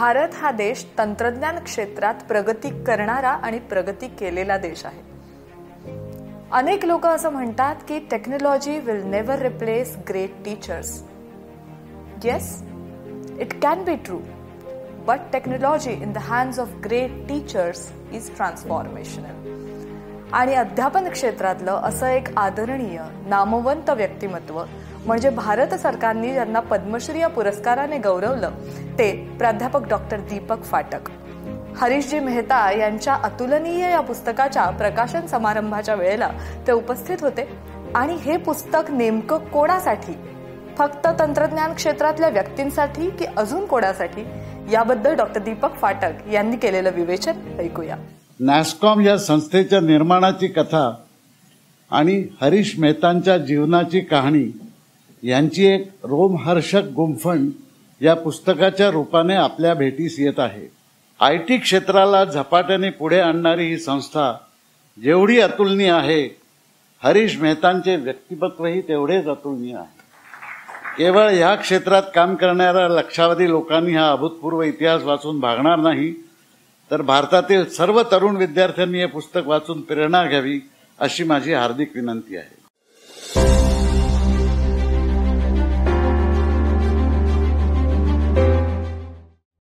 भारत हा देश तंत्रज्ञान क्षेत्रात प्रगती करणारा आणि प्रगती केलेला देश आहे. अनेक लोक असं म्हणतात की technology will never replace great teachers. Yes, it can be true, but technology in the hands of great teachers is transformational. आणि अध्यापन क्षेत्रातलं असं एक आदरणीय नामवंत व्यक्तिमत्व म्हणजे भारत सरकारने ज्यांना पद्मश्री या पुरस्काराने गौरवलं ते प्राध्यापक डॉक्टर दीपक फाटक. हरीशजी मेहता यांच्या अतुलनीय या पुस्तकाच्या प्रकाशन समारंभाच्या वेळेला ते उपस्थित होते. आणि हे पुस्तक नेमकं कोणासाठी, फक्त तंत्रज्ञान क्षेत्रातल्या व्यक्तींसाठी की अजून कोणासाठी, याबद्दल डॉक्टर दीपक फाटक यांनी केलेलं विवेचन ऐकूया. नॅस्कॉम या संस्थेच्या निर्माणाची कथा आणि हरीश मेहतांच्या जीवनाची कहाणी यांची एक रोमहर्षक गुंफण या पुस्तकाच्या रूपाने आपल्या भेटीस येत आहे. आयटी क्षेत्राला झपाट्याने पुढे आणणारी ही संस्था जेवढी अतुलनीय आहे, हरीश मेहतांचे व्यक्तिमत्वही तेवढेच अतुलनीय आहे. केवळ या क्षेत्रात काम करणाऱ्या लक्षावधी लोकांनी हा अभूतपूर्व इतिहास वाचून भागणार नाही, तर भारतातील सर्व तरुण विद्यार्थ्यांनी हे पुस्तक वाचून प्रेरणा घ्यावी अशी माझी हार्दिक विनंती आहे.